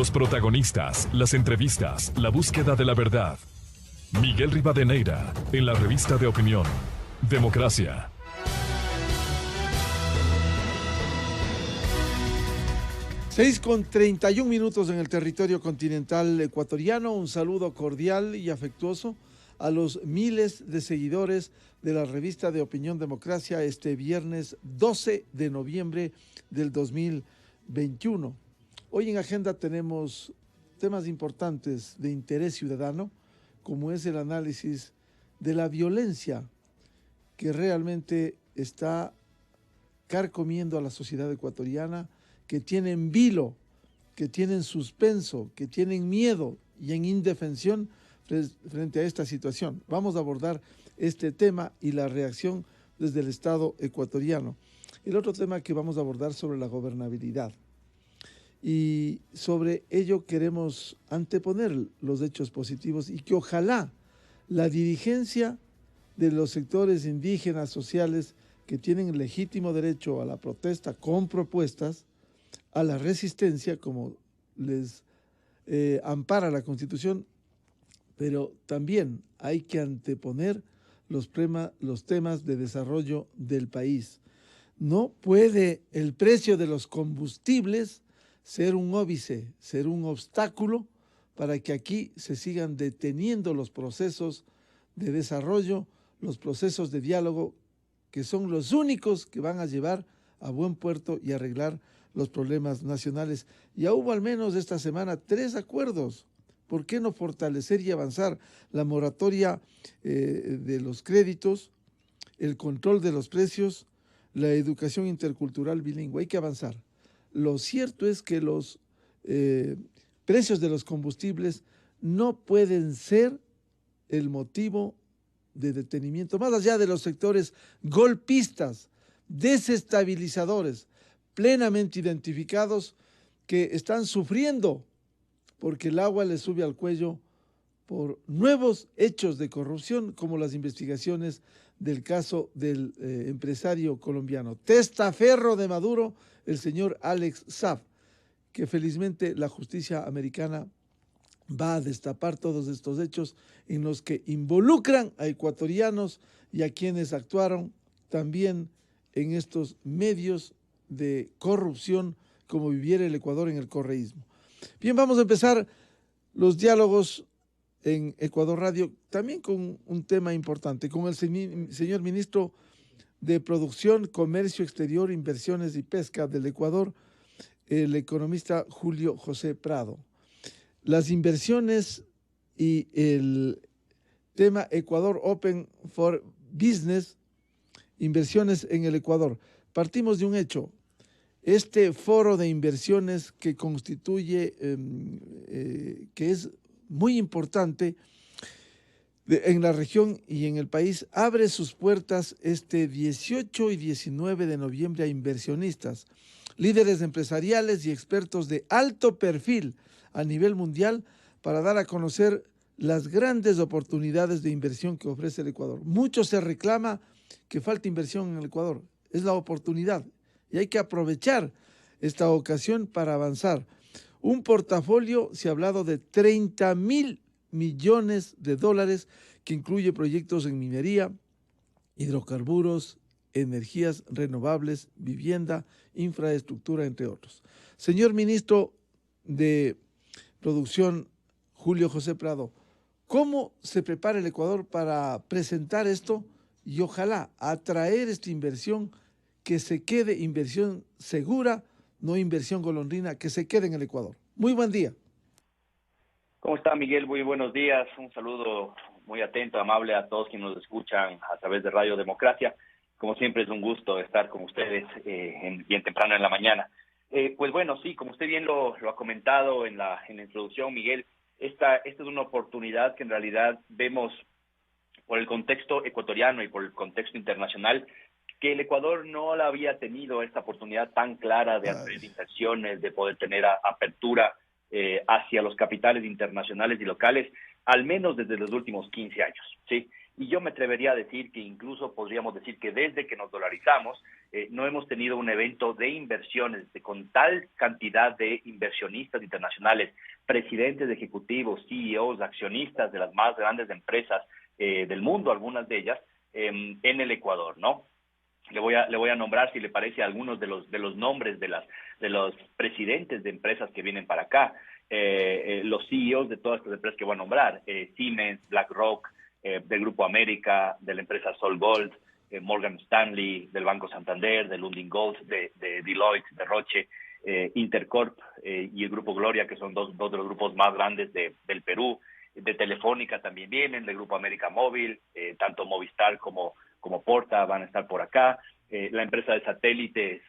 Los protagonistas, las entrevistas, la búsqueda de la verdad. Miguel Rivadeneira, en la revista de opinión, Democracia. Seis con 31 minutos en el territorio continental ecuatoriano. Un saludo cordial y afectuoso a los miles de seguidores de la revista de opinión Democracia este viernes 12 de noviembre del 2021. Hoy en agenda tenemos temas importantes de interés ciudadano, como es el análisis de la violencia que realmente está carcomiendo a la sociedad ecuatoriana, que tienen vilo, que tienen suspenso, que tienen miedo y en indefensión frente a esta situación. Vamos a abordar este tema y la reacción desde el Estado ecuatoriano. El otro tema que vamos a abordar sobre la gobernabilidad. Y sobre ello queremos anteponer los hechos positivos y que ojalá la dirigencia de los sectores indígenas sociales que tienen legítimo derecho a la protesta con propuestas, a la resistencia, como les ampara la Constitución, pero también hay que anteponer los temas de desarrollo del país. No puede el precio de los combustibles ser un óbice, ser un obstáculo para que aquí se sigan deteniendo los procesos de desarrollo, los procesos de diálogo, que son los únicos que van a llevar a buen puerto y arreglar los problemas nacionales. Ya hubo al menos esta semana 3 acuerdos. ¿Por qué no fortalecer y avanzar la moratoria de los créditos, el control de los precios, la educación intercultural bilingüe? Hay que avanzar. Lo cierto es que los precios de los combustibles no pueden ser el motivo de detenimiento, más allá de los sectores golpistas, desestabilizadores, plenamente identificados, que están sufriendo porque el agua les sube al cuello por nuevos hechos de corrupción, como las investigaciones del caso del empresario colombiano, testaferro de Maduro, el señor Alex Saab, que felizmente la justicia americana va a destapar todos estos hechos en los que involucran a ecuatorianos y a quienes actuaron también en estos medios de corrupción como viviera el Ecuador en el correísmo. Bien, vamos a empezar los diálogos en Ecuador Radio, también con un tema importante, con el señor ministro de Producción, Comercio Exterior, Inversiones y Pesca del Ecuador, el economista Julio José Prado. Las inversiones y el tema Ecuador Open for Business, inversiones en el Ecuador. Partimos de un hecho. Este foro de inversiones que constituye, que es muy importante en la región y en el país, abre sus puertas este 18 y 19 de noviembre a inversionistas, líderes empresariales y expertos de alto perfil a nivel mundial para dar a conocer las grandes oportunidades de inversión que ofrece el Ecuador. Mucho se reclama que falta inversión en el Ecuador. Es la oportunidad y hay que aprovechar esta ocasión para avanzar. Un portafolio, se ha hablado de 30.000 millones de dólares, que incluye proyectos en minería, hidrocarburos, energías renovables, vivienda, infraestructura, entre otros. Señor ministro de Producción, Julio José Prado, ¿cómo se prepara el Ecuador para presentar esto y ojalá atraer esta inversión, que se quede inversión segura, no inversión golondrina, que se quede en el Ecuador? Muy buen día. ¿Cómo está, Miguel? Muy buenos días. Un saludo muy atento, amable a todos quienes nos escuchan a través de Radio Democracia. Como siempre es un gusto estar con ustedes bien temprano en la mañana. Pues bueno, sí, como usted bien lo ha comentado en la introducción, Miguel, esta es una oportunidad que en realidad vemos por el contexto ecuatoriano y por el contexto internacional, que el Ecuador no la había tenido esta oportunidad tan clara de hacer inversiones, de poder tener apertura hacia los capitales internacionales y locales, al menos desde los últimos 15 años, ¿sí? y yo me atrevería a decir que incluso podríamos decir que desde que nos dolarizamos, no hemos tenido un evento de inversiones con tal cantidad de inversionistas internacionales, presidentes ejecutivos, CEOs, accionistas de las más grandes empresas del mundo, algunas de ellas, en el Ecuador, ¿no? Le voy a nombrar, si le parece, algunos de los nombres de los presidentes de empresas que vienen para acá, los CEOs de todas estas empresas que voy a nombrar, Siemens, BlackRock, del Grupo América, de la empresa SolGold, Morgan Stanley, del Banco Santander, de Lundin Gold, de Deloitte, de Roche, Intercorp y el Grupo Gloria, que son dos de los grupos más grandes del Perú. De Telefónica también vienen, del Grupo América Móvil, tanto Movistar como Porta van a estar por acá. La empresa de satélites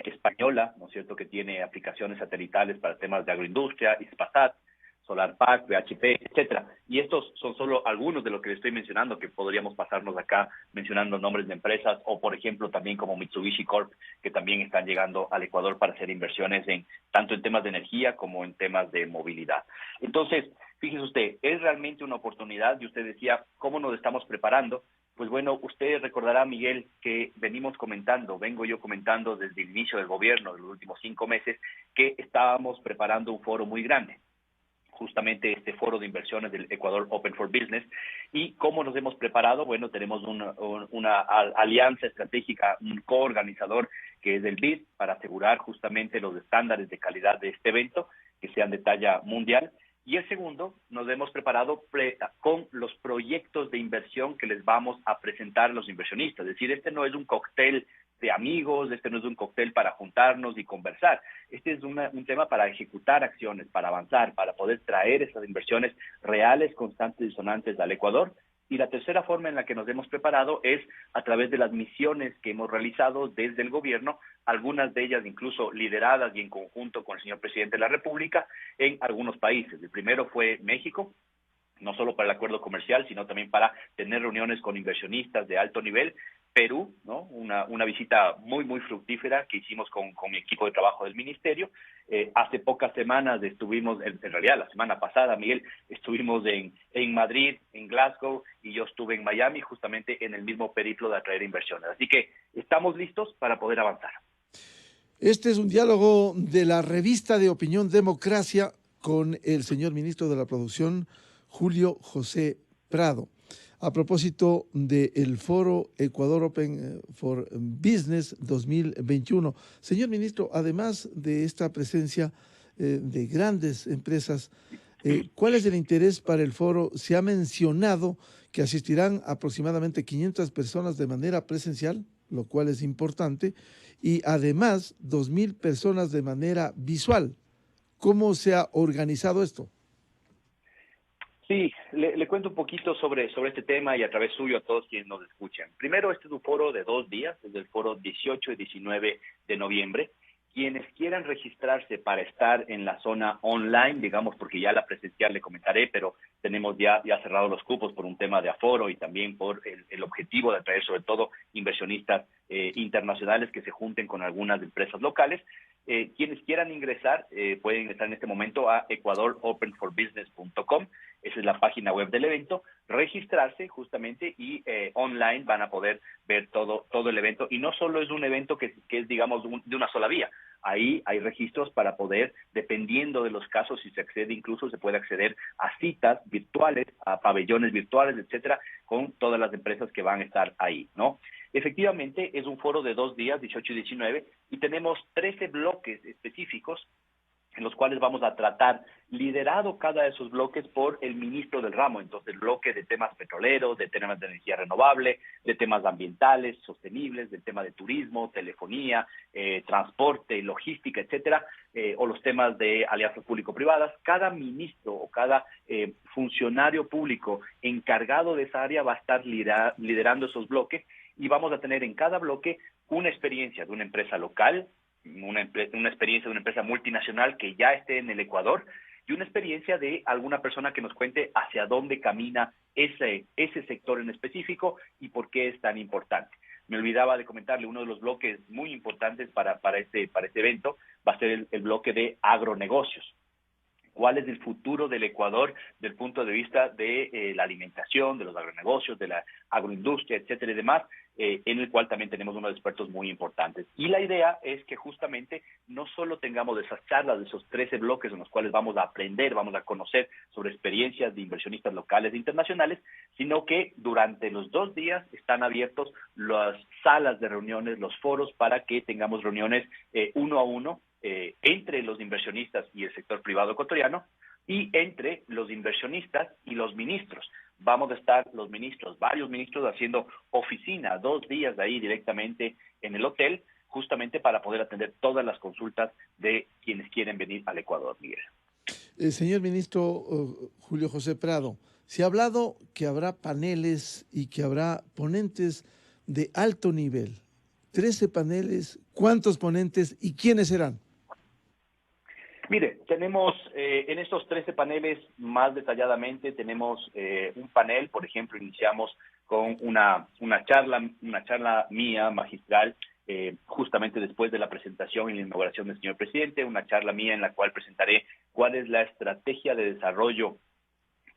española, ¿no es cierto?, que tiene aplicaciones satelitales para temas de agroindustria, Hispasat, SolarPack, BHP, etcétera. Y estos son solo algunos de los que les estoy mencionando, que podríamos pasarnos acá mencionando nombres de empresas, o por ejemplo también como Mitsubishi Corp, que también están llegando al Ecuador para hacer inversiones tanto en temas de energía como en temas de movilidad. Entonces, fíjese usted, es realmente una oportunidad, y usted decía, ¿cómo nos estamos preparando? Pues bueno, usted recordará, Miguel, que vengo yo comentando desde el inicio del gobierno, de los últimos 5 meses, que estábamos preparando un foro muy grande, justamente este foro de inversiones del Ecuador Open for Business. ¿Y cómo nos hemos preparado? Bueno, tenemos una alianza estratégica, un coorganizador que es el BID, para asegurar justamente los estándares de calidad de este evento, que sean de talla mundial. Y el segundo, nos hemos preparado con los proyectos de inversión que les vamos a presentar a los inversionistas. Es decir, este no es un cóctel de amigos, este no es un cóctel para juntarnos y conversar. Este es un tema para ejecutar acciones, para avanzar, para poder traer esas inversiones reales, constantes y sonantes al Ecuador. Y la tercera forma en la que nos hemos preparado es a través de las misiones que hemos realizado desde el gobierno, algunas de ellas incluso lideradas y en conjunto con el señor presidente de la República en algunos países. El primero fue México, no solo para el acuerdo comercial, sino también para tener reuniones con inversionistas de alto nivel. Perú, ¿no? Una visita muy, muy fructífera que hicimos con mi equipo de trabajo del ministerio. Hace pocas semanas estuvimos, en realidad la semana pasada, Miguel, estuvimos en Madrid, en Glasgow, y yo estuve en Miami, justamente en el mismo periplo de atraer inversiones. Así que estamos listos para poder avanzar. Este es un diálogo de la revista de opinión Democracia con el señor ministro de la Producción, Julio José Prado, a propósito del foro Ecuador Open for Business 2021. Señor ministro, además de esta presencia de grandes empresas, ¿cuál es el interés para el foro? Se ha mencionado que asistirán aproximadamente 500 personas de manera presencial, lo cual es importante, y además 2,000 personas de manera visual. ¿Cómo se ha organizado esto? Sí, le cuento un poquito sobre este tema y a través suyo a todos quienes nos escuchan. Primero, este es un foro de 2 días, es el foro 18 y 19 de noviembre. Quienes quieran registrarse para estar en la zona online, digamos, porque ya la presencial le comentaré, pero tenemos ya cerrado los cupos por un tema de aforo y también por el objetivo de atraer sobre todo inversionistas internacionales que se junten con algunas empresas locales. Quienes quieran ingresar pueden ingresar en este momento a ecuadoropenforbusiness.com. Esa es la página web del evento, registrarse justamente y online van a poder ver todo el evento. Y no solo es un evento que es, digamos, de una sola vía. Ahí hay registros para poder, dependiendo de los casos, si se accede, incluso se puede acceder a citas virtuales, a pabellones virtuales, etcétera, con todas las empresas que van a estar ahí, ¿no? Efectivamente, es un foro de 2 días, 18 y 19, y tenemos 13 bloques específicos en los cuales vamos a tratar, liderado cada de esos bloques por el ministro del ramo. Entonces, el bloque de temas petroleros, de temas de energía renovable, de temas ambientales, sostenibles, del tema de turismo, telefonía, transporte, logística, etcétera, o los temas de alianzas público-privadas. Cada ministro o cada funcionario público encargado de esa área va a estar liderando esos bloques, y vamos a tener en cada bloque una experiencia de una empresa local, una experiencia de una empresa multinacional que ya esté en el Ecuador, y una experiencia de alguna persona que nos cuente hacia dónde camina ese sector en específico y por qué es tan importante. Me olvidaba de comentarle, uno de los bloques muy importantes para este evento va a ser el bloque de agronegocios. cuál es el futuro del Ecuador desde el punto de vista de la alimentación, de los agronegocios, de la agroindustria, etcétera y demás, en el cual también tenemos unos expertos muy importantes. Y la idea es que justamente no solo tengamos esas charlas de esos 13 bloques en los cuales vamos a aprender, vamos a conocer sobre experiencias de inversionistas locales e internacionales, sino que durante los 2 días están abiertos las salas de reuniones, los foros, para que tengamos reuniones uno a uno entre los inversionistas y el sector privado ecuatoriano, y entre los inversionistas y los ministros. Vamos a estar los ministros, varios ministros, haciendo oficina 2 días de ahí directamente en el hotel, justamente para poder atender todas las consultas de quienes quieren venir al Ecuador, Miguel. Señor ministro Julio José Prado, se ha hablado que habrá paneles y que habrá ponentes de alto nivel. 13 paneles, ¿cuántos ponentes y quiénes serán? Mire, tenemos en estos 13 paneles, más detalladamente, tenemos un panel, por ejemplo, iniciamos con una charla mía, magistral, justamente después de la presentación y la inauguración del señor presidente, una charla mía en la cual presentaré cuál es la estrategia de desarrollo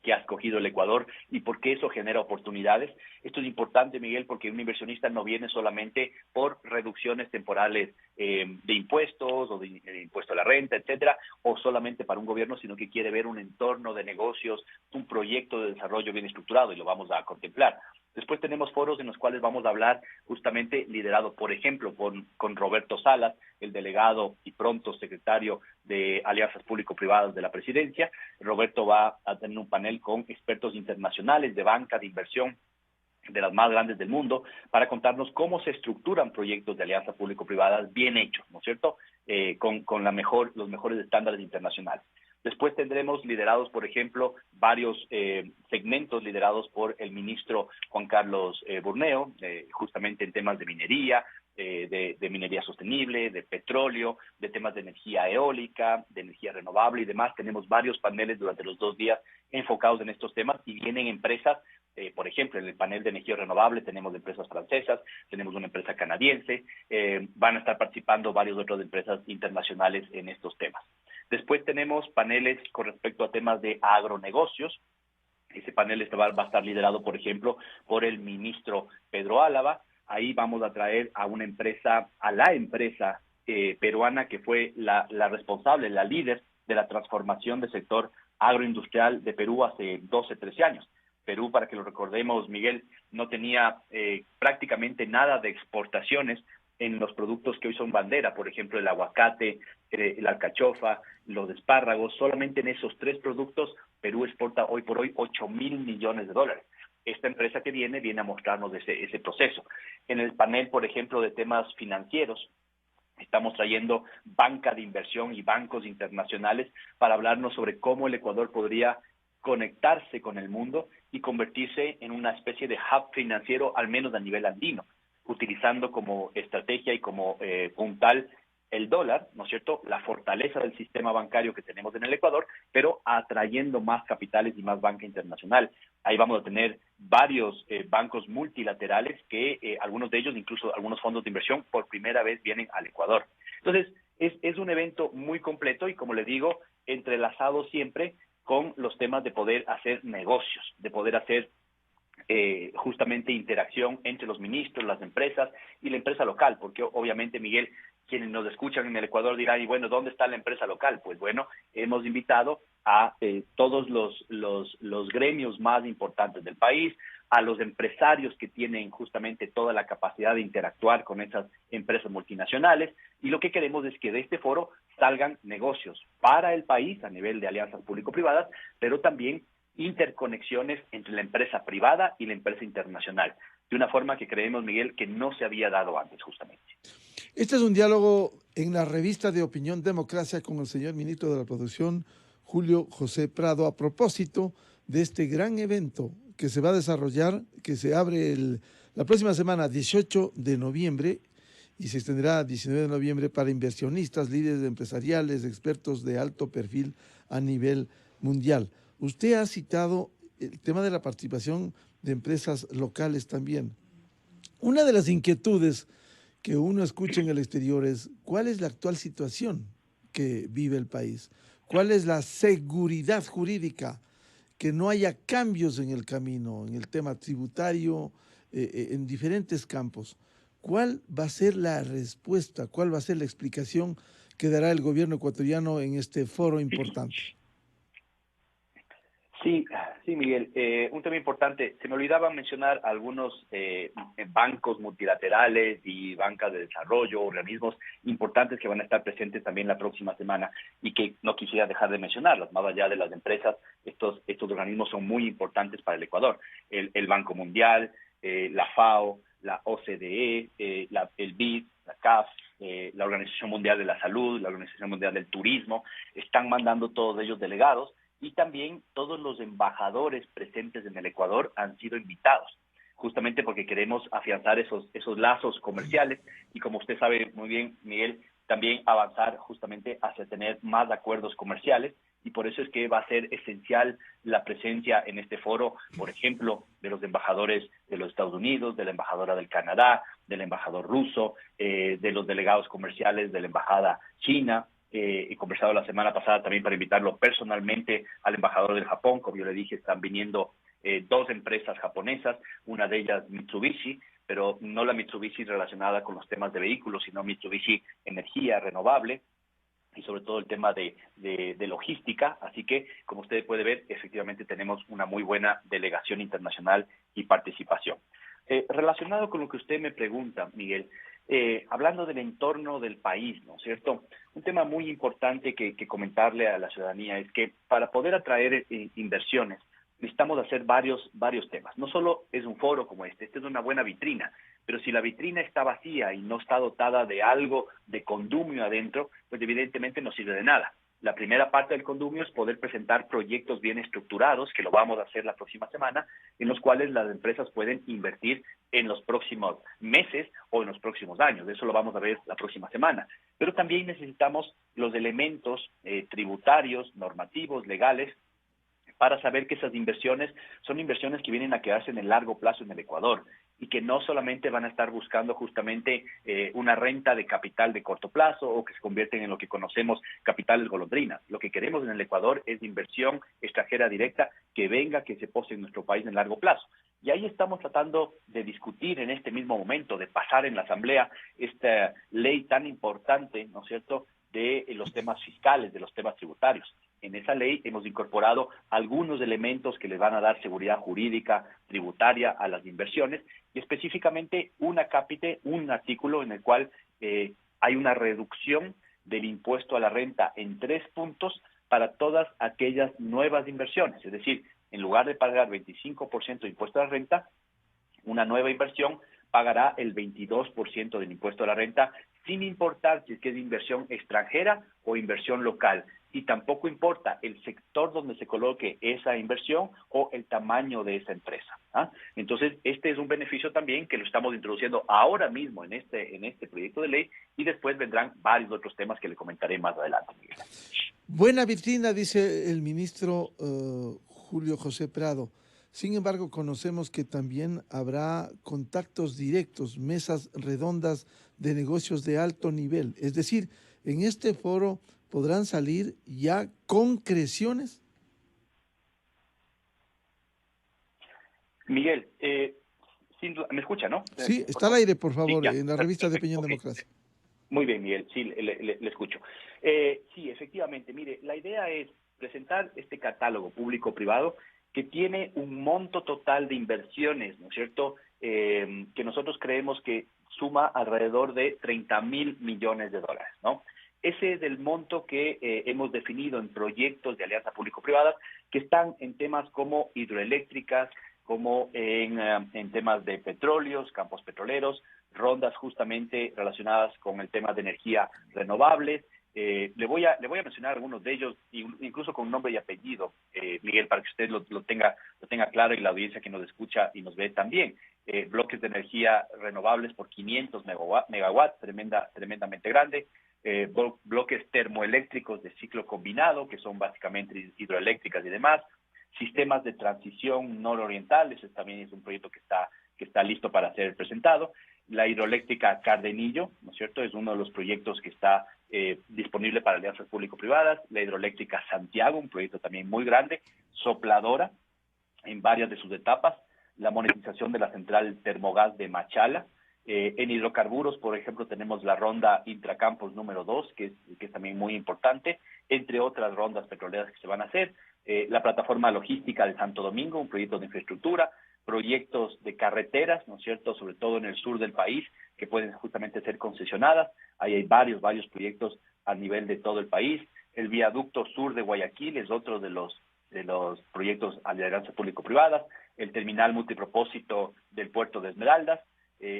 que ha escogido el Ecuador y por qué eso genera oportunidades. Esto es importante, Miguel, porque un inversionista no viene solamente por reducciones temporales de impuestos o de impuesto a la renta, etcétera, o solamente para un gobierno, sino que quiere ver un entorno de negocios, un proyecto de desarrollo bien estructurado, y lo vamos a contemplar. Después tenemos foros en los cuales vamos a hablar justamente liderado, por ejemplo, con Roberto Salas, el delegado y pronto secretario de Alianzas Público-Privadas de la Presidencia. Roberto va a tener un panel con expertos internacionales de banca, de inversión, de las más grandes del mundo, para contarnos cómo se estructuran proyectos de alianzas público-privadas bien hechos, ¿no es cierto?, con los mejores estándares internacionales. Después tendremos liderados, por ejemplo, varios segmentos liderados por el ministro Juan Carlos Burneo, justamente en temas de minería, de minería sostenible, de petróleo, de temas de energía eólica, de energía renovable y demás. Tenemos varios paneles durante los 2 días enfocados en estos temas, y vienen empresas, por ejemplo, en el panel de energía renovable tenemos empresas francesas, tenemos una empresa canadiense, van a estar participando varias otras empresas internacionales en estos temas. Después tenemos paneles con respecto a temas de agronegocios. Ese panel va a estar liderado, por ejemplo, por el ministro Pedro Álava. Ahí vamos a traer a la empresa peruana que fue la responsable, la líder de la transformación del sector agroindustrial de Perú hace 12, 13 años. Perú, para que lo recordemos, Miguel, no tenía prácticamente nada de exportaciones en los productos que hoy son bandera, por ejemplo, el aguacate, la alcachofa, los espárragos. Solamente en esos 3 productos Perú exporta hoy por hoy $8,000 millones. Esta empresa que viene a mostrarnos ese proceso. En el panel, por ejemplo, de temas financieros, estamos trayendo banca de inversión y bancos internacionales para hablarnos sobre cómo el Ecuador podría conectarse con el mundo y convertirse en una especie de hub financiero, al menos a nivel andino, utilizando como estrategia y como puntal el dólar, ¿no es cierto?, la fortaleza del sistema bancario que tenemos en el Ecuador, pero atrayendo más capitales y más banca internacional. Ahí vamos a tener varios bancos multilaterales que algunos de ellos, incluso algunos fondos de inversión, por primera vez vienen al Ecuador. Entonces, es un evento muy completo y, como les digo, entrelazado siempre con los temas de poder hacer negocios, de poder hacer justamente interacción entre los ministros, las empresas y la empresa local, porque obviamente, Miguel, quienes nos escuchan en el Ecuador dirán, y bueno, ¿dónde está la empresa local? Pues bueno, hemos invitado a todos los gremios más importantes del país, a los empresarios que tienen justamente toda la capacidad de interactuar con esas empresas multinacionales, y lo que queremos es que de este foro salgan negocios para el país a nivel de alianzas público-privadas, pero también interconexiones entre la empresa privada y la empresa internacional, de una forma que creemos, Miguel, que no se había dado antes justamente. Este es un diálogo en la revista de Opinión Democracia con el señor ministro de la Producción, Julio José Prado, a propósito de este gran evento que se va a desarrollar, que se abre la próxima semana, 18 de noviembre, y se extenderá a 19 de noviembre para inversionistas, líderes empresariales, expertos de alto perfil a nivel mundial. Usted ha citado el tema de la participación de empresas locales también. Una de las inquietudes que uno escucha en el exterior es cuál es la actual situación que vive el país, ¿Cuál es la seguridad jurídica? Que no haya cambios en el camino, en el tema tributario, en diferentes campos. ¿Cuál va a ser la respuesta? ¿Cuál va a ser la explicación que dará el gobierno ecuatoriano en este foro importante? Sí, sí, Miguel. Un tema importante. Se me olvidaba mencionar algunos bancos multilaterales y bancas de desarrollo, organismos importantes que van a estar presentes también la próxima semana y que no quisiera dejar de mencionarlos. Más allá de las empresas, estos organismos son muy importantes para el Ecuador. El Banco Mundial, la FAO, la OCDE, el BID, la CAF, la Organización Mundial de la Salud, la Organización Mundial del Turismo, están mandando todos ellos delegados. Y también todos los embajadores presentes en el Ecuador han sido invitados, justamente porque queremos afianzar esos lazos comerciales y, como usted sabe muy bien, Miguel, también avanzar justamente hacia tener más acuerdos comerciales, y por eso es que va a ser esencial la presencia en este foro, por ejemplo, de los embajadores de los Estados Unidos, de la embajadora del Canadá, del embajador ruso, de los delegados comerciales de la embajada china. He conversado la semana pasada también para invitarlo personalmente al embajador del Japón. Como yo le dije, están viniendo dos empresas japonesas, una de ellas Mitsubishi, pero no la Mitsubishi relacionada con los temas de vehículos, sino Mitsubishi Energía Renovable, y sobre todo el tema de logística. Así que, como usted puede ver, efectivamente tenemos una muy buena delegación internacional y participación. Relacionado con lo que usted me pregunta, Miguel, hablando del entorno del país, ¿no es cierto? Un tema muy importante que comentarle a la ciudadanía es que para poder atraer inversiones necesitamos hacer varios temas. No solo es un foro como este es una buena vitrina, pero si la vitrina está vacía y no está dotada de algo de condumio adentro, pues evidentemente no sirve de nada. La primera parte del condumio es poder presentar proyectos bien estructurados, que lo vamos a hacer la próxima semana, en los cuales las empresas pueden invertir en los próximos meses o en los próximos años. Eso lo vamos a ver la próxima semana. Pero también necesitamos los elementos tributarios, normativos, legales, para saber que esas inversiones son inversiones que vienen a quedarse en el largo plazo en el Ecuador y que no solamente van a estar buscando justamente una renta de capital de corto plazo o que se convierten en lo que conocemos capitales golondrinas. Lo que queremos en el Ecuador es inversión extranjera directa que venga, que se pose en nuestro país en largo plazo. Y ahí estamos tratando de discutir en este mismo momento, de pasar en la Asamblea esta ley tan importante, ¿no es cierto?, de los temas fiscales, de los temas tributarios. En esa ley hemos incorporado algunos elementos que le van a dar seguridad jurídica, tributaria a las inversiones, y específicamente un artículo en el cual hay una reducción del impuesto a la renta en 3 puntos para todas aquellas nuevas inversiones. Es decir, en lugar de pagar 25% de impuesto a la renta, una nueva inversión pagará el 22% del impuesto a la renta, sin importar si es que es inversión extranjera o inversión local. Y tampoco importa el sector donde se coloque esa inversión o el tamaño de esa empresa. Entonces, este es un beneficio también que lo estamos introduciendo ahora mismo en este proyecto de ley, y después vendrán varios otros temas que le comentaré más adelante, Miguel. Buena vitrina, dice el ministro Julio José Prado. Sin embargo, conocemos que también habrá contactos directos, mesas redondas de negocios de alto nivel. Es decir, en este foro podrán salir ya concreciones. Miguel, me escucha, ¿no? Sí, está al aire, por Sí, favor, ya, en la revista de Opinión okay. Democracia. Muy bien, Miguel, sí, le escucho. Sí, efectivamente, mire, la idea es presentar este catálogo público-privado que tiene un monto total de inversiones, ¿no es cierto?, que nosotros creemos que suma alrededor de 30,000 millones de dólares, ¿no? Ese es el monto que hemos definido en proyectos de alianza público-privada que están en temas como hidroeléctricas, como en temas de petróleos, campos petroleros, rondas justamente relacionadas con el tema de energía renovable. Le voy a mencionar algunos de ellos, incluso con nombre y apellido, Miguel, para que usted lo tenga claro, y la audiencia que nos escucha y nos ve también. Bloques de energía renovables por 500 megawatts, tremendamente grande. Bloques termoeléctricos de ciclo combinado, que son básicamente hidroeléctricas y demás. Sistemas de transición nororiental, ese también es un proyecto que está listo para ser presentado. La hidroeléctrica Cardenillo, ¿no es cierto?, es uno de los proyectos que está disponible para alianzas público-privadas, la hidroeléctrica Santiago, un proyecto también muy grande, Sopladora, en varias de sus etapas, la monetización de la central Termogás de Machala. En hidrocarburos, por ejemplo, tenemos la ronda Intracampos número 2, que es también muy importante, entre otras rondas petroleras que se van a hacer. La plataforma logística de Santo Domingo, un proyecto de infraestructura, proyectos de carreteras, ¿no es cierto?, sobre todo en el sur del país, que pueden justamente ser concesionadas. Ahí hay varios proyectos a nivel de todo el país. El viaducto sur de Guayaquil es otro de los proyectos de alianzas público-privadas. El terminal multipropósito del puerto de Esmeraldas.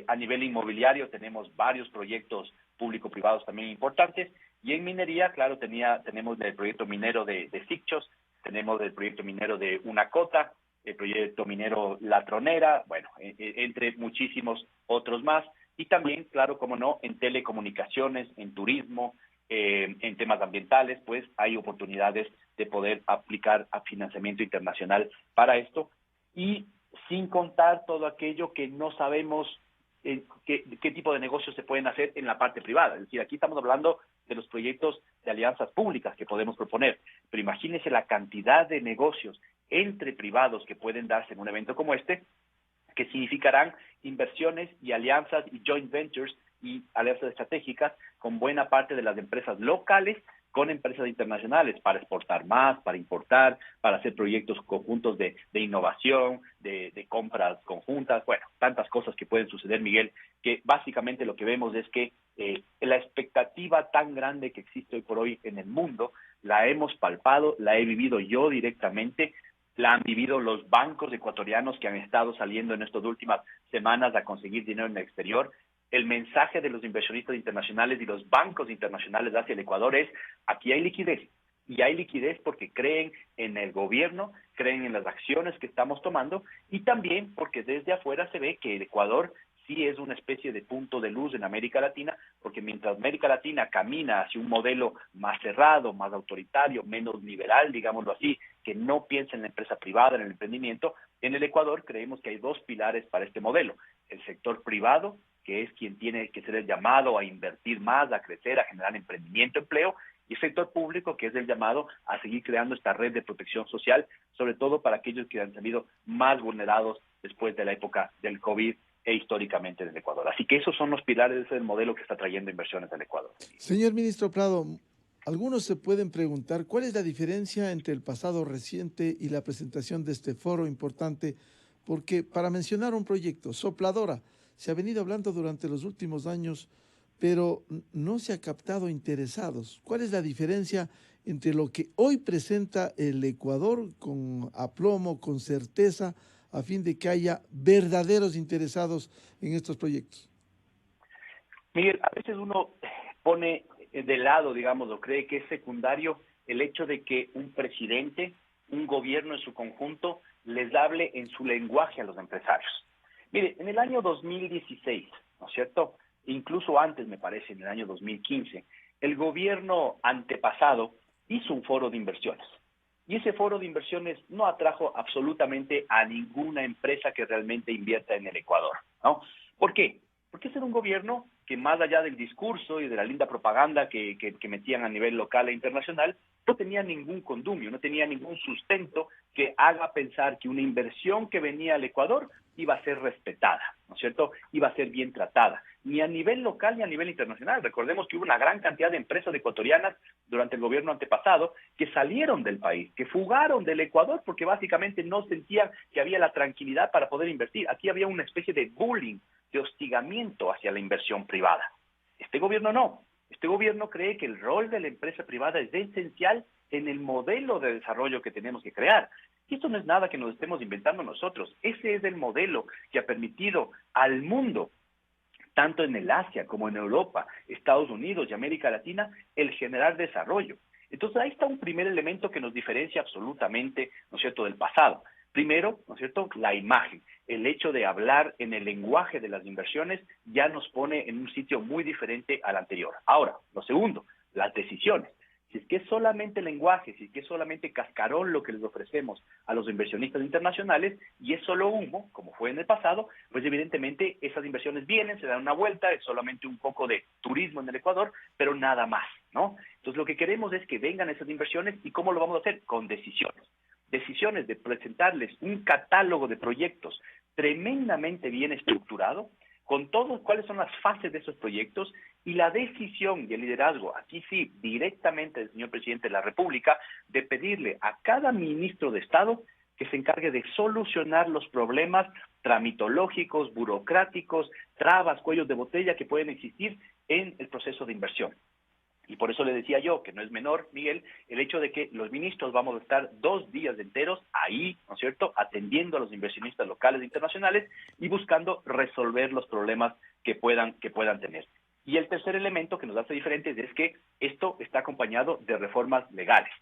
A nivel inmobiliario tenemos varios proyectos público-privados también importantes. Y en minería, claro, tenemos el proyecto minero de Sicchos, tenemos el proyecto minero de Unacota, el proyecto minero La Tronera, bueno, entre muchísimos otros más. Y también, claro, como no, en telecomunicaciones, en turismo, en temas ambientales, pues hay oportunidades de poder aplicar a financiamiento internacional para esto. Y sin contar todo aquello que no sabemos qué tipo de negocios se pueden hacer en la parte privada. Es decir, aquí estamos hablando de los proyectos de alianzas públicas que podemos proponer, pero imagínense la cantidad de negocios entre privados que pueden darse en un evento como este, que significarán inversiones y alianzas y joint ventures y alianzas estratégicas con buena parte de las empresas locales con empresas internacionales para exportar más, para importar, para hacer proyectos conjuntos de innovación, de compras conjuntas, bueno, tantas cosas que pueden suceder, Miguel, que básicamente lo que vemos es que la expectativa tan grande que existe hoy por hoy en el mundo, la hemos palpado, la he vivido yo directamente, la han vivido los bancos ecuatorianos que han estado saliendo en estas últimas semanas a conseguir dinero en el exterior. El mensaje de los inversionistas internacionales y los bancos internacionales hacia el Ecuador es: aquí hay liquidez, y hay liquidez porque creen en el gobierno, creen en las acciones que estamos tomando, y también porque desde afuera se ve que el Ecuador sí es una especie de punto de luz en América Latina, porque mientras América Latina camina hacia un modelo más cerrado, más autoritario, menos liberal, digámoslo así, que no piensa en la empresa privada, en el emprendimiento, en el Ecuador creemos que hay dos pilares para este modelo: el sector privado, que es quien tiene que ser el llamado a invertir más, a crecer, a generar emprendimiento, empleo, y el sector público, que es el llamado a seguir creando esta red de protección social, sobre todo para aquellos que han salido más vulnerados después de la época del COVID e históricamente del Ecuador. Así que esos son los pilares del modelo que está trayendo inversiones al Ecuador. Señor ministro Prado, algunos se pueden preguntar cuál es la diferencia entre el pasado reciente y la presentación de este foro importante, porque para mencionar un proyecto, Sopladora, se ha venido hablando durante los últimos años, pero no se ha captado interesados. ¿Cuál es la diferencia entre lo que hoy presenta el Ecuador con aplomo, con certeza, a fin de que haya verdaderos interesados en estos proyectos? Miguel, a veces uno pone de lado, digamos, o cree que es secundario el hecho de que un presidente, un gobierno en su conjunto, les hable en su lenguaje a los empresarios. Mire, en el año 2016, ¿no es cierto?, incluso antes, me parece, en el año 2015, el gobierno antepasado hizo un foro de inversiones. Y ese foro de inversiones no atrajo absolutamente a ninguna empresa que realmente invierta en el Ecuador, ¿no? ¿Por qué? Porque ese era un gobierno que, más allá del discurso y de la linda propaganda que metían a nivel local e internacional, no tenía ningún condumio, no tenía ningún sustento que haga pensar que una inversión que venía al Ecuador iba a ser respetada, ¿no es cierto?, iba a ser bien tratada, ni a nivel local ni a nivel internacional. Recordemos que hubo una gran cantidad de empresas ecuatorianas durante el gobierno antepasado que salieron del país, que fugaron del Ecuador porque básicamente no sentían que había la tranquilidad para poder invertir. Aquí había una especie de bullying, de hostigamiento hacia la inversión privada. Este gobierno no. Este gobierno cree que el rol de la empresa privada es esencial en el modelo de desarrollo que tenemos que crear. Y esto no es nada que nos estemos inventando nosotros. Ese es el modelo que ha permitido al mundo, tanto en el Asia como en Europa, Estados Unidos y América Latina, el generar desarrollo. Entonces ahí está un primer elemento que nos diferencia absolutamente, ¿no es cierto?, del pasado. Primero, ¿no es cierto?, la imagen. El hecho de hablar en el lenguaje de las inversiones ya nos pone en un sitio muy diferente al anterior. Ahora, lo segundo, las decisiones. Si es que es solamente lenguaje, si es que es solamente cascarón lo que les ofrecemos a los inversionistas internacionales y es solo humo, como fue en el pasado, pues evidentemente esas inversiones vienen, se dan una vuelta, es solamente un poco de turismo en el Ecuador, pero nada más. ¿no? Entonces lo que queremos es que vengan esas inversiones. ¿Y cómo lo vamos a hacer? Con decisiones. Decisiones de presentarles un catálogo de proyectos tremendamente bien estructurado, con todo cuáles son las fases de esos proyectos y la decisión y el liderazgo, aquí sí, directamente del señor presidente de la República, de pedirle a cada ministro de Estado que se encargue de solucionar los problemas tramitológicos, burocráticos, trabas, cuellos de botella que pueden existir en el proceso de inversión. Y por eso le decía yo, que no es menor, Miguel, el hecho de que los ministros vamos a estar 2 días enteros ahí, ¿no es cierto?, atendiendo a los inversionistas locales e internacionales y buscando resolver los problemas que puedan tener. Y el tercer elemento que nos hace diferentes es que esto está acompañado de reformas legales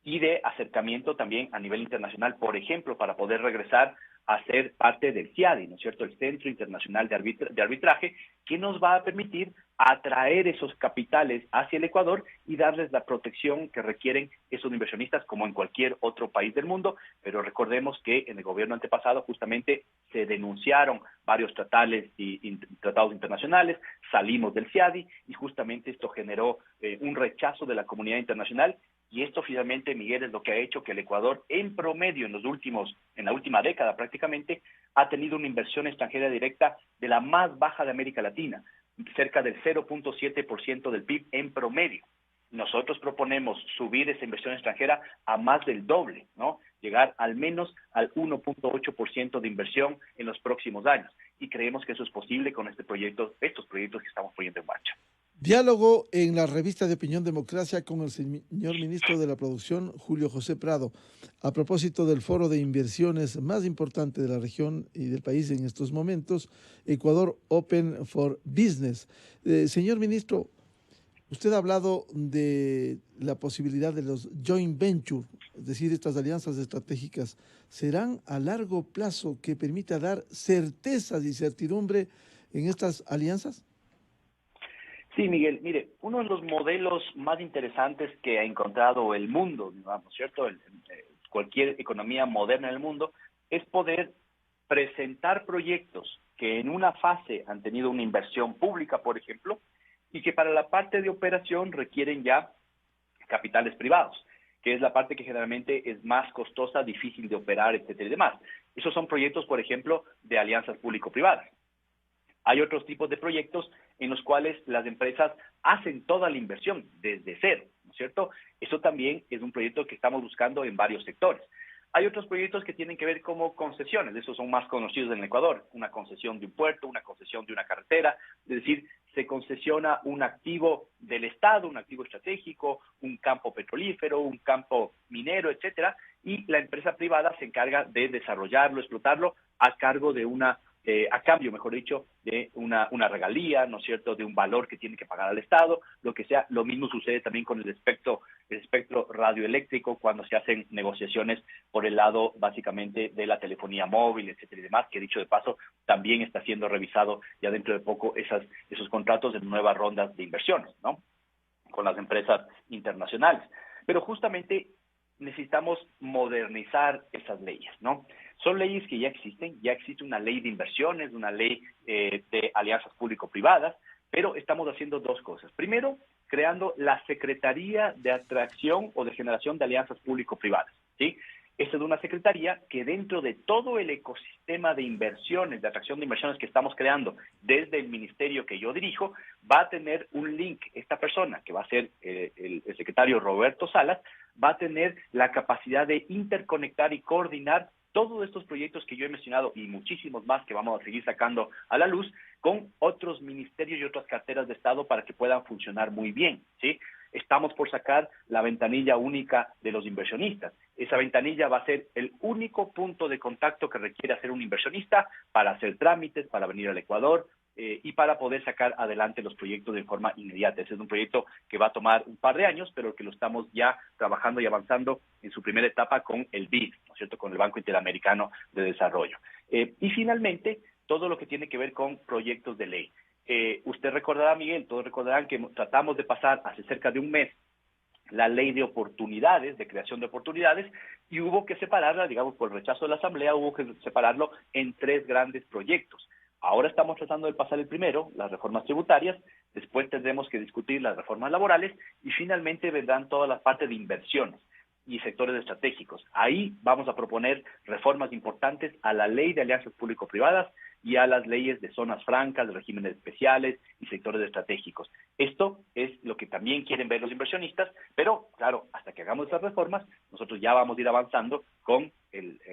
y de acercamiento también a nivel internacional, por ejemplo, para poder regresar a ser parte del CIADI, ¿no es cierto?, el Centro Internacional de Arbitraje, que nos va a permitir atraer esos capitales hacia el Ecuador y darles la protección que requieren esos inversionistas como en cualquier otro país del mundo. Pero recordemos que en el gobierno antepasado justamente se denunciaron varios tratados internacionales, salimos del CIADI y justamente esto generó un rechazo de la comunidad internacional. Y esto finalmente, Miguel, es lo que ha hecho que el Ecuador, en promedio, en la última década prácticamente, ha tenido una inversión extranjera directa de la más baja de América Latina, cerca del 0.7% del PIB en promedio. Nosotros proponemos subir esa inversión extranjera a más del doble, ¿no? Llegar al menos al 1.8% de inversión en los próximos años. Y creemos que eso es posible con estos proyectos que estamos poniendo en marcha. Diálogo en la revista de Opinión Democracia con el señor ministro de la Producción, Julio José Prado, a propósito del foro de inversiones más importante de la región y del país en estos momentos, Ecuador Open for Business. Señor ministro, usted ha hablado de la posibilidad de los joint venture, es decir, estas alianzas estratégicas. ¿Serán a largo plazo que permita dar certezas y certidumbre en estas alianzas? Sí, Miguel, mire, uno de los modelos más interesantes que ha encontrado el mundo, digamos, ¿cierto? Cualquier economía moderna en el mundo, es poder presentar proyectos que en una fase han tenido una inversión pública, por ejemplo, y que para la parte de operación requieren ya capitales privados, que es la parte que generalmente es más costosa, difícil de operar, etcétera y demás. Esos son proyectos, por ejemplo, de alianzas público-privadas. Hay otros tipos de proyectos en los cuales las empresas hacen toda la inversión desde cero, ¿no es cierto? Eso también es un proyecto que estamos buscando en varios sectores. Hay otros proyectos que tienen que ver como concesiones, esos son más conocidos en el Ecuador, una concesión de un puerto, una concesión de una carretera, es decir, se concesiona un activo del Estado, un activo estratégico, un campo petrolífero, un campo minero, etcétera, y la empresa privada se encarga de desarrollarlo, explotarlo a cargo de a cambio, mejor dicho, de una regalía, ¿no es cierto?, de un valor que tiene que pagar al Estado, lo que sea. Lo mismo sucede también con el espectro radioeléctrico cuando se hacen negociaciones por el lado, básicamente, de la telefonía móvil, etcétera y demás, que dicho de paso, también está siendo revisado ya dentro de poco esos contratos en nuevas rondas de inversiones, ¿no?, con las empresas internacionales. Pero justamente necesitamos modernizar esas leyes, ¿no? Son leyes que ya existe una ley de inversiones, una ley de alianzas público-privadas, pero estamos haciendo dos cosas. Primero, creando la Secretaría de Atracción o de Generación de Alianzas Público-Privadas, ¿sí? Esta es una secretaría que dentro de todo el ecosistema de inversiones, de atracción de inversiones que estamos creando desde el ministerio que yo dirijo, va a tener un link. Esta persona, que va a ser el secretario Roberto Salas, va a tener la capacidad de interconectar y coordinar todos estos proyectos que yo he mencionado y muchísimos más que vamos a seguir sacando a la luz con otros ministerios y otras carteras de Estado para que puedan funcionar muy bien, ¿sí? Estamos por sacar la ventanilla única de los inversionistas. Esa ventanilla va a ser el único punto de contacto que requiere hacer un inversionista para hacer trámites, para venir al Ecuador y para poder sacar adelante los proyectos de forma inmediata. Ese es un proyecto que va a tomar un par de años, pero que lo estamos ya trabajando y avanzando en su primera etapa con el BID, ¿no es cierto?, con el Banco Interamericano de Desarrollo. Y finalmente, todo lo que tiene que ver con proyectos de ley. Usted recordará, Miguel, todos recordarán que tratamos de pasar hace cerca de un mes la ley de oportunidades, de creación de oportunidades, y hubo que separarla, digamos, por el rechazo de la Asamblea, hubo que separarlo en 3 grandes proyectos. Ahora estamos tratando de pasar el primero, las reformas tributarias, después tendremos que discutir las reformas laborales y finalmente vendrán todas las partes de inversiones y sectores estratégicos. Ahí vamos a proponer reformas importantes a la ley de alianzas público-privadas y a las leyes de zonas francas, de regímenes especiales y sectores estratégicos. Esto es lo que también quieren ver los inversionistas, pero claro, hasta que hagamos esas reformas, nosotros ya vamos a ir avanzando con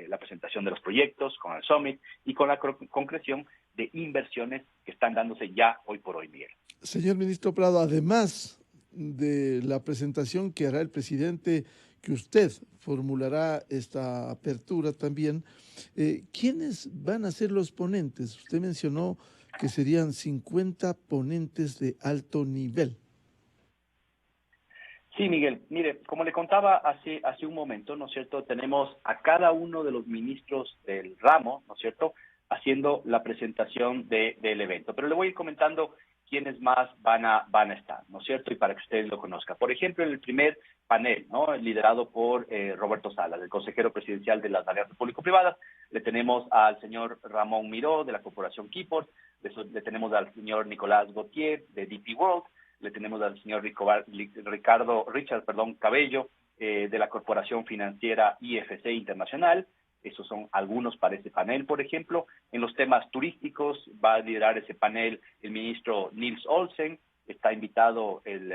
la presentación de los proyectos, con el Summit y con la concreción de inversiones que están dándose ya hoy por hoy, Miguel. Señor ministro Prado, además de la presentación que hará el presidente, que usted formulará esta apertura también, ¿quiénes van a ser los ponentes? Usted mencionó que serían 50 ponentes de alto nivel. Sí, Miguel. Mire, como le contaba hace un momento, ¿no es cierto? Tenemos a cada uno de los ministros del ramo, ¿no es cierto?, haciendo la presentación del evento. Pero le voy a ir comentando quiénes más van a estar, ¿no es cierto? Y para que ustedes lo conozcan. Por ejemplo, en el primer panel, ¿no?, liderado por Roberto Salas, el consejero presidencial de las alianzas público-privadas, le tenemos al señor Ramón Miró, de la corporación Keyport, le tenemos al señor Nicolás Gauthier, de DP World, le tenemos al señor Richard Cabello, de la corporación financiera IFC Internacional. Esos son algunos para ese panel, por ejemplo. En los temas turísticos va a liderar ese panel el ministro Nils Olsen, está invitado el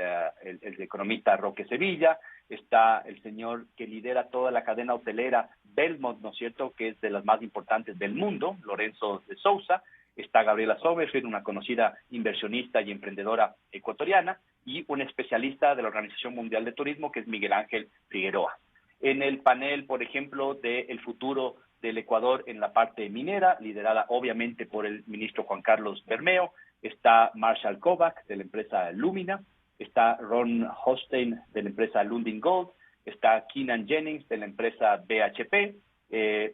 economista Roque Sevilla, está el señor que lidera toda la cadena hotelera Belmont, ¿no es cierto?, que es de las más importantes del mundo, Lorenzo de Sousa, está Gabriela Sommerfeld, una conocida inversionista y emprendedora ecuatoriana, y un especialista de la Organización Mundial de Turismo, que es Miguel Ángel Figueroa. En el panel, por ejemplo, del futuro del Ecuador en la parte minera, liderada obviamente por el ministro Juan Carlos Bermeo, está Marshall Kovac, de la empresa Lumina, está Ron Hostein, de la empresa Lundin Gold, está Keenan Jennings, de la empresa BHP,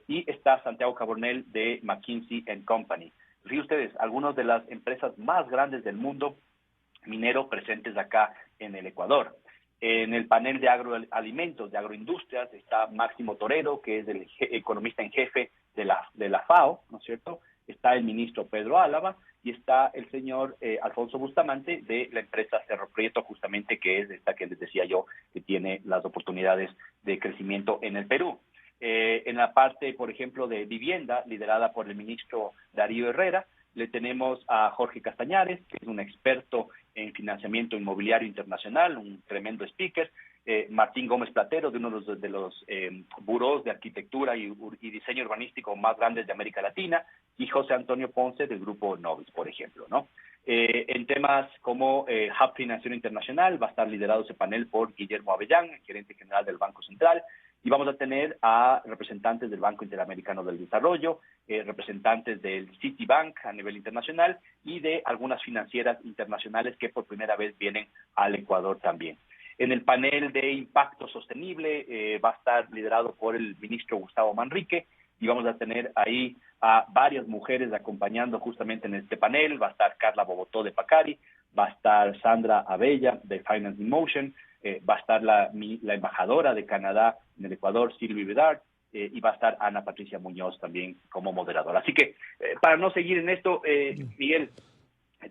y está Santiago Cabornel, de McKinsey & Company. Fíjense ustedes, algunas de las empresas más grandes del mundo minero presentes acá en el Ecuador. En el panel de agroalimentos, de agroindustrias, está Máximo Torero, que es el economista en jefe de la FAO, ¿no es cierto? Está el ministro Pedro Álava y está el señor Alfonso Bustamante, de la empresa Cerro Prieto, justamente, que es esta que les decía yo, que tiene las oportunidades de crecimiento en el Perú. En la parte, por ejemplo, de vivienda, liderada por el ministro Darío Herrera, le tenemos a Jorge Castañares, que es un experto en financiamiento inmobiliario internacional, un tremendo speaker, Martín Gómez Platero, de uno de los burós de arquitectura y diseño urbanístico más grandes de América Latina, y José Antonio Ponce, del grupo Novis, por ejemplo, ¿no? En temas como Hub Financiero Internacional, va a estar liderado ese panel por Guillermo Avellán, el gerente general del Banco Central, y vamos a tener a representantes del Banco Interamericano del Desarrollo, representantes del Citibank a nivel internacional y de algunas financieras internacionales que por primera vez vienen al Ecuador también. En el panel de impacto sostenible va a estar liderado por el ministro Gustavo Manrique y vamos a tener ahí a varias mujeres acompañando justamente en este panel. Va a estar Carla Bogotó de Pacari, va a estar Sandra Abella de Finance in Motion, va a estar la embajadora de Canadá en el Ecuador, Sylvie Bedard, y va a estar Ana Patricia Muñoz también como moderadora. Así que, para no seguir en esto, Miguel,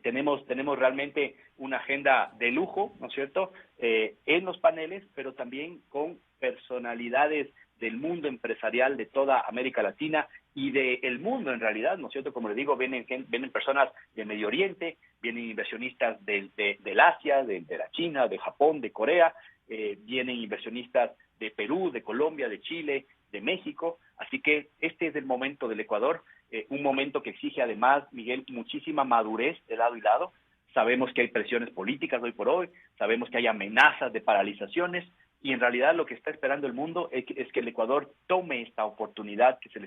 tenemos realmente una agenda de lujo, ¿no es cierto?, en los paneles, pero también con personalidades del mundo empresarial de toda América Latina y del mundo en realidad, ¿no es cierto? Como les digo, vienen personas del Medio Oriente, vienen inversionistas del Asia, de la China, de Japón, de Corea, vienen inversionistas de Perú, de Colombia, de Chile, de México. Así que este es el momento del Ecuador, un momento que exige además, Miguel, muchísima madurez de lado y lado. Sabemos que hay presiones políticas hoy por hoy, sabemos que hay amenazas de paralizaciones, y en realidad lo que está esperando el mundo es que el Ecuador tome esta oportunidad que se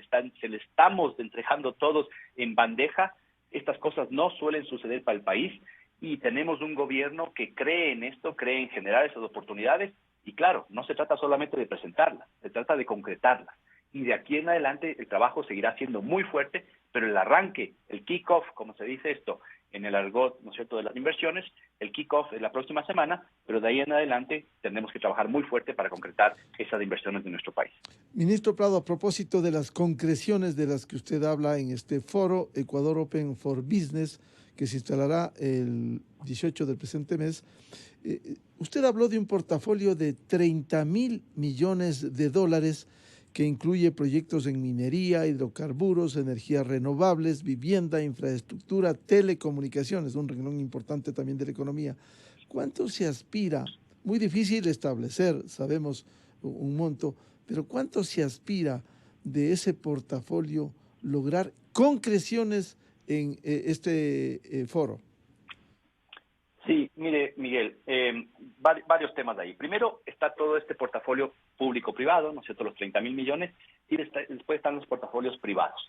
le estamos entregando todos en bandeja. Estas cosas no suelen suceder para el país y tenemos un gobierno que cree en esto, cree en generar esas oportunidades y claro, no se trata solamente de presentarlas, se trata de concretarlas. Y de aquí en adelante el trabajo seguirá siendo muy fuerte, pero el arranque, el kick-off, como se dice esto, en el argot, ¿no es cierto?, de las inversiones. El kick-off es la próxima semana, pero de ahí en adelante tendremos que trabajar muy fuerte para concretar esas inversiones de nuestro país. Ministro Prado, a propósito de las concreciones de las que usted habla en este foro, Ecuador Open for Business, que se instalará el 18 del presente mes, usted habló de un portafolio de 30.000 millones de dólares que incluye proyectos en minería, hidrocarburos, energías renovables, vivienda, infraestructura, telecomunicaciones, un renglón importante también de la economía. ¿Cuánto se aspira? Muy difícil establecer, sabemos un monto, pero ¿cuánto se aspira de ese portafolio lograr concreciones en este foro? Sí, mire, Miguel, varios temas de ahí. Primero está todo este portafolio público-privado, ¿no es cierto?, los 30.000 millones, y después están los portafolios privados.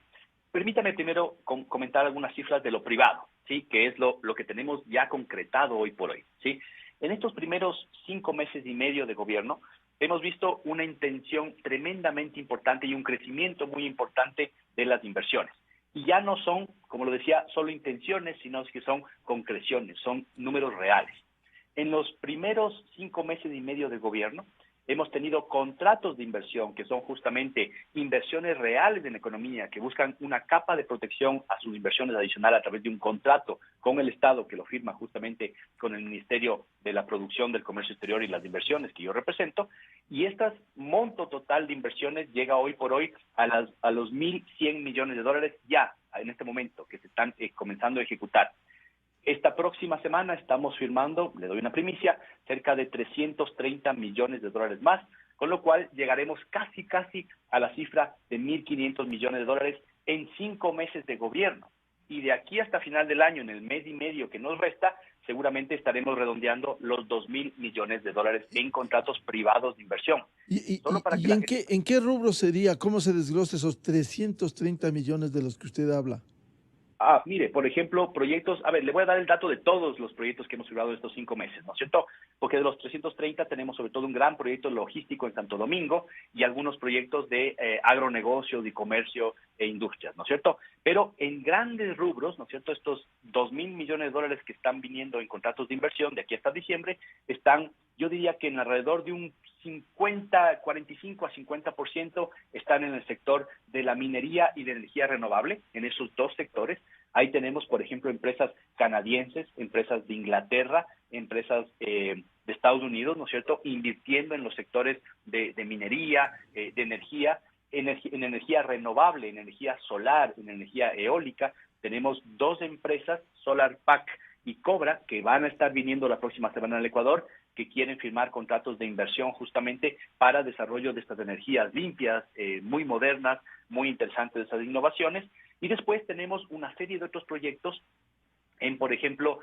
Permítame primero comentar algunas cifras de lo privado, ¿sí?, que es lo que tenemos ya concretado hoy por hoy, ¿sí? En estos primeros 5 meses y medio de gobierno, hemos visto una intención tremendamente importante y un crecimiento muy importante de las inversiones. Y ya no son, como lo decía, solo intenciones, sino que son concreciones, son números reales. En los primeros 5 meses y medio de gobierno, hemos tenido contratos de inversión, que son justamente inversiones reales en la economía, que buscan una capa de protección a sus inversiones adicional a través de un contrato con el Estado, que lo firma justamente con el Ministerio de la Producción, del Comercio Exterior y las Inversiones, que yo represento, y este monto total de inversiones llega hoy por hoy a los 1.100 millones de dólares ya, en este momento, que se están comenzando a ejecutar. Esta próxima semana estamos firmando, le doy una primicia, cerca de 330 millones de dólares más, con lo cual llegaremos casi a la cifra de 1.500 millones de dólares en 5 meses de gobierno. Y de aquí hasta final del año, en el mes y medio que nos resta, seguramente estaremos redondeando los 2.000 millones de dólares en contratos privados de inversión. ¿Y en qué rubro sería? ¿Cómo se desglosa esos 330 millones de los que usted habla? Mire, por ejemplo, proyectos, le voy a dar el dato de todos los proyectos que hemos firmado estos 5 meses, ¿no es cierto? Porque de los 330 tenemos sobre todo un gran proyecto logístico en Santo Domingo y algunos proyectos de agronegocios y comercio e industrias, ¿no es cierto? Pero en grandes rubros, ¿no es cierto? Estos 2.000 millones de dólares que están viniendo en contratos de inversión de aquí hasta diciembre están, yo diría que en alrededor de un 45 a 50% están en el sector de la minería y de energía renovable, en esos dos sectores. Ahí tenemos, por ejemplo, empresas canadienses, empresas de Inglaterra, empresas de Estados Unidos, ¿no es cierto?, invirtiendo en los sectores de minería, de energía, en energía renovable, en energía solar, en energía eólica. Tenemos 2 empresas, SolarPack y Cobra, que van a estar viniendo la próxima semana al Ecuador, que quieren firmar contratos de inversión justamente para desarrollo de estas energías limpias, muy modernas, muy interesantes esas innovaciones. Y después tenemos una serie de otros proyectos en, por ejemplo,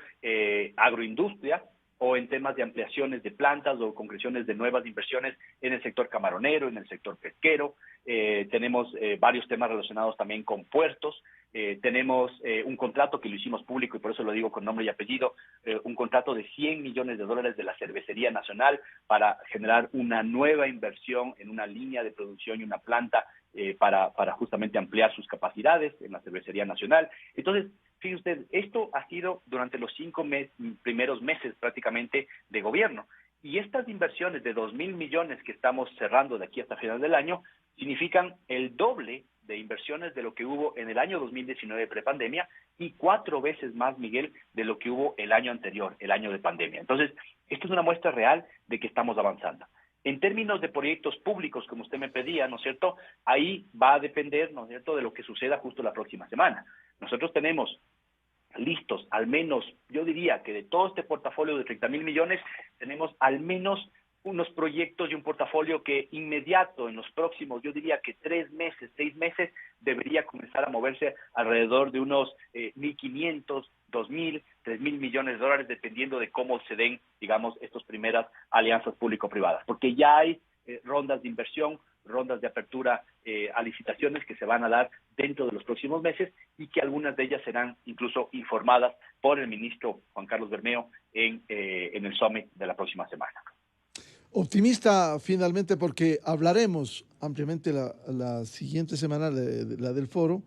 agroindustria o en temas de ampliaciones de plantas o concreciones de nuevas inversiones en el sector camaronero, en el sector pesquero. Tenemos varios temas relacionados también con puertos. Tenemos un contrato que lo hicimos público y por eso lo digo con nombre y apellido, un contrato de 100 millones de dólares de la Cervecería Nacional para generar una nueva inversión en una línea de producción y una planta para justamente ampliar sus capacidades en la Cervecería Nacional. Entonces, fíjese usted, esto ha sido durante los 5 primeros meses prácticamente de gobierno. Y estas inversiones de 2.000 millones que estamos cerrando de aquí hasta final del año significan el doble de inversiones de lo que hubo en el año 2019 prepandemia y 4 veces más, Miguel, de lo que hubo el año anterior, el año de pandemia. Entonces, esto es una muestra real de que estamos avanzando. En términos de proyectos públicos, como usted me pedía, ¿no es cierto?, ahí va a depender, ¿no es cierto?, de lo que suceda justo la próxima semana. Nosotros tenemos listos, al menos, yo diría que de todo este portafolio de 30.000 millones, tenemos al menos unos proyectos y un portafolio que inmediato, en los próximos, yo diría que 3 meses, 6 meses, debería comenzar a moverse alrededor de unos 1.500, 2.000, 3.000 millones de dólares, dependiendo de cómo se den, digamos, estas primeras alianzas público-privadas. Porque ya hay rondas de inversión, rondas de apertura a licitaciones que se van a dar dentro de los próximos meses y que algunas de ellas serán incluso informadas por el ministro Juan Carlos Bermeo en el Summit de la próxima semana. Optimista finalmente porque hablaremos ampliamente la siguiente semana, la del foro,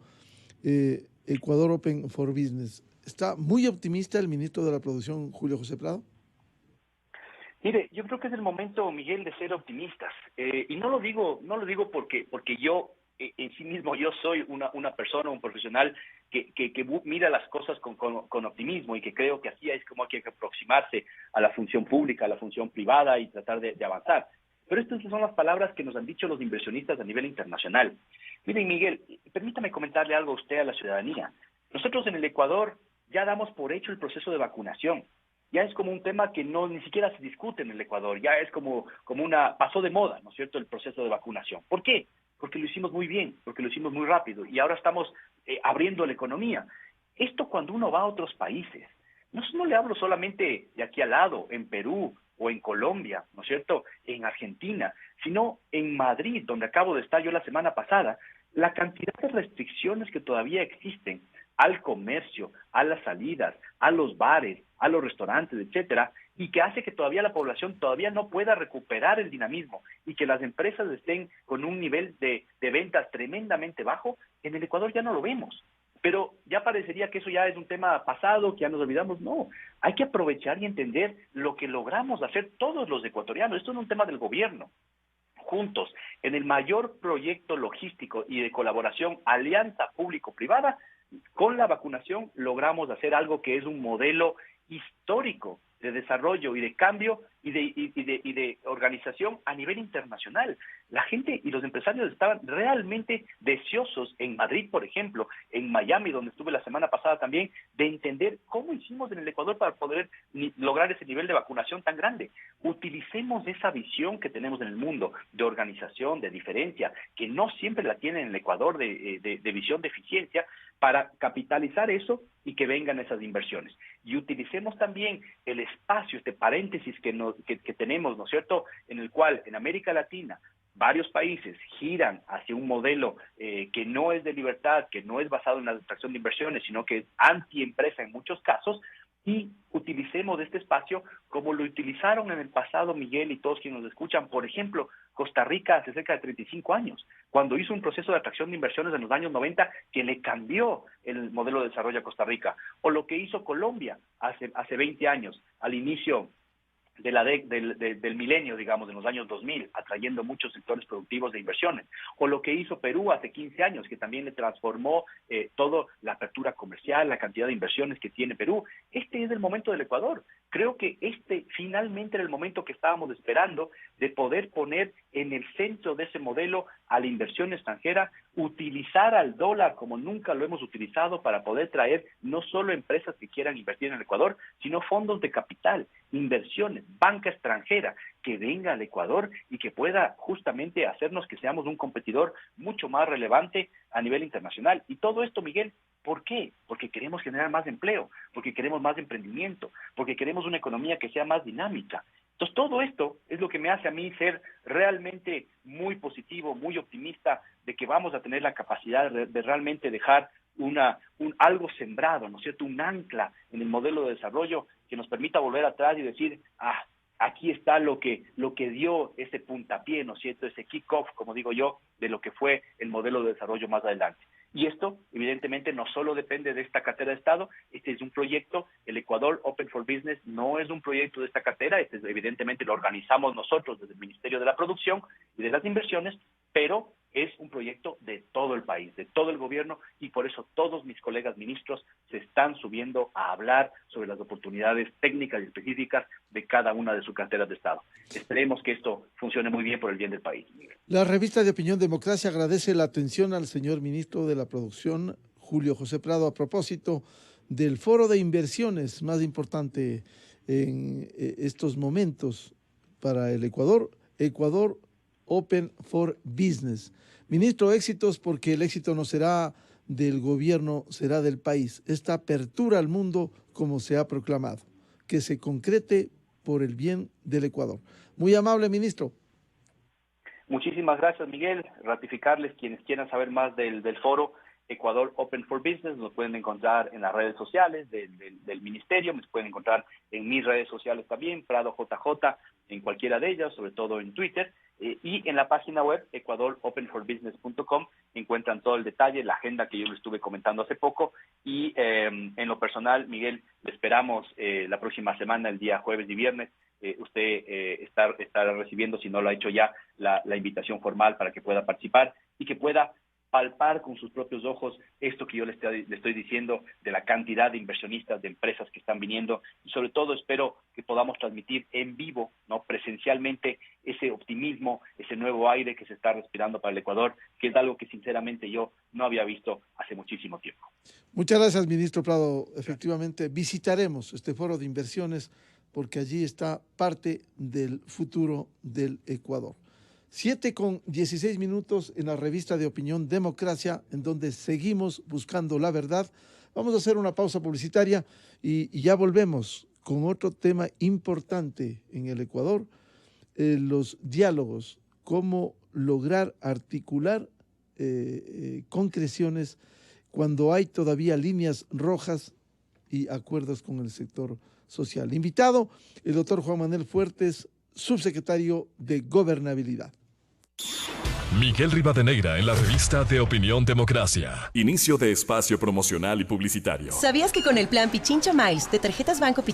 Ecuador Open for Business. ¿Está muy optimista el ministro de la Producción, Julio José Prado? Mire, yo creo que es el momento, Miguel, de ser optimistas. Y no lo digo porque yo en sí mismo yo soy una persona, un profesional que mira las cosas con optimismo y que creo que así es como hay que aproximarse a la función pública, a la función privada y tratar de avanzar. Pero estas son las palabras que nos han dicho los inversionistas a nivel internacional. Miren, Miguel, permítame comentarle algo a usted, a la ciudadanía. Nosotros en el Ecuador ya damos por hecho el proceso de vacunación. Ya es como un tema que no ni siquiera se discute en el Ecuador, ya es como pasó de moda, ¿no es cierto?, el proceso de vacunación. ¿Por qué? Porque lo hicimos muy bien, porque lo hicimos muy rápido y ahora estamos abriendo la economía. Esto cuando uno va a otros países, no le hablo solamente de aquí al lado, en Perú o en Colombia, ¿no es cierto?, en Argentina, sino en Madrid, donde acabo de estar yo la semana pasada, la cantidad de restricciones que todavía existen al comercio, a las salidas, a los bares, a los restaurantes, etcétera, y que hace que todavía la población todavía no pueda recuperar el dinamismo y que las empresas estén con un nivel de ventas tremendamente bajo, en el Ecuador ya no lo vemos. Pero ya parecería que eso ya es un tema pasado, que ya nos olvidamos. No, hay que aprovechar y entender lo que logramos hacer todos los ecuatorianos. Esto no es un tema del gobierno. Juntos, en el mayor proyecto logístico y de colaboración, alianza público-privada, con la vacunación logramos hacer algo que es un modelo histórico de desarrollo y de cambio y de organización a nivel internacional. La gente y los empresarios estaban realmente deseosos en Madrid, por ejemplo, en Miami, donde estuve la semana pasada también, de entender cómo hicimos en el Ecuador para poder lograr ese nivel de vacunación tan grande. Utilicemos esa visión que tenemos en el mundo de organización, de diferencia, que no siempre la tienen en el Ecuador de visión de eficiencia, para capitalizar eso y que vengan esas inversiones. Y utilicemos también el espacio, este paréntesis que tenemos, ¿no es cierto?, en el cual en América Latina varios países giran hacia un modelo que no es de libertad, que no es basado en la atracción de inversiones, sino que es anti-empresa en muchos casos, y utilicemos este espacio como lo utilizaron en el pasado, Miguel, y todos quienes nos escuchan. Por ejemplo, Costa Rica hace cerca de 35 años, cuando hizo un proceso de atracción de inversiones en los años 90 que le cambió el modelo de desarrollo a Costa Rica, o lo que hizo Colombia hace 20 años, al inicio del milenio, digamos, en los años 2000, atrayendo muchos sectores productivos de inversiones, o lo que hizo Perú hace 15 años, que también le transformó toda la apertura comercial, la cantidad de inversiones que tiene Perú. Este es el momento del Ecuador. Creo que este finalmente era el momento que estábamos esperando, de poder poner en el centro de ese modelo a la inversión extranjera, utilizar al dólar como nunca lo hemos utilizado para poder traer no solo empresas que quieran invertir en el Ecuador, sino fondos de capital, inversiones, banca extranjera que venga al Ecuador y que pueda justamente hacernos que seamos un competidor mucho más relevante a nivel internacional. Y todo esto, Miguel, ¿por qué? Porque queremos generar más empleo, porque queremos más emprendimiento, porque queremos una economía que sea más dinámica. Entonces, todo esto es lo que me hace a mí ser realmente muy positivo, muy optimista de que vamos a tener la capacidad de realmente dejar algo sembrado, ¿no es cierto?, un ancla en el modelo de desarrollo que nos permita volver atrás y decir, aquí está lo que dio ese puntapié, ¿no es cierto?, ese kick-off, como digo yo, de lo que fue el modelo de desarrollo más adelante. Y esto, evidentemente, no solo depende de esta cartera de Estado, este es un proyecto, el Ecuador Open for Business no es un proyecto de esta cartera, evidentemente lo organizamos nosotros desde el Ministerio de la Producción y de las Inversiones, pero es un proyecto de todo el país, de todo el gobierno, y por eso todos mis colegas ministros se están subiendo a hablar sobre las oportunidades técnicas y específicas de cada una de sus carteras de Estado. Esperemos que esto funcione muy bien por el bien del país. La revista de Opinión Democracia agradece la atención al señor ministro de la Producción, Julio José Prado, a propósito del foro de inversiones más importante en estos momentos para el Ecuador, Ecuador Open for Business. Ministro, éxitos, porque el éxito no será del gobierno, será del país. Esta apertura al mundo, como se ha proclamado, que se concrete por el bien del Ecuador. Muy amable, ministro. Muchísimas gracias, Miguel. Ratificarles, quienes quieran saber más del foro Ecuador Open for Business, nos pueden encontrar en las redes sociales del ministerio, me pueden encontrar en mis redes sociales también, Prado JJ, en cualquiera de ellas, sobre todo en Twitter. Y en la página web ecuadoropenforbusiness.com encuentran todo el detalle, la agenda que yo les estuve comentando hace poco. Y en lo personal, Miguel, le esperamos la próxima semana, el día jueves y viernes. Usted estará recibiendo, si no lo ha hecho ya, la invitación formal para que pueda participar y que pueda palpar con sus propios ojos esto que yo le estoy diciendo de la cantidad de inversionistas, de empresas que están viniendo, y sobre todo espero que podamos transmitir en vivo, ¿no?, presencialmente, ese optimismo, ese nuevo aire que se está respirando para el Ecuador, que es algo que sinceramente yo no había visto hace muchísimo tiempo. Muchas gracias, ministro Prado. Efectivamente, visitaremos este foro de inversiones porque allí está parte del futuro del Ecuador. 7:16 en la revista de opinión Democracia, en donde seguimos buscando la verdad. Vamos a hacer una pausa publicitaria y ya volvemos con otro tema importante en el Ecuador, los diálogos, cómo lograr articular concreciones cuando hay todavía líneas rojas y acuerdos con el sector social. Invitado, el doctor Juan Manuel Fuertes, subsecretario de Gobernabilidad. Miguel Rivadeneira en la revista de opinión Democracia. Inicio de espacio promocional y publicitario. ¿Sabías que con el plan Pichincha Miles de tarjetas Banco Pichincha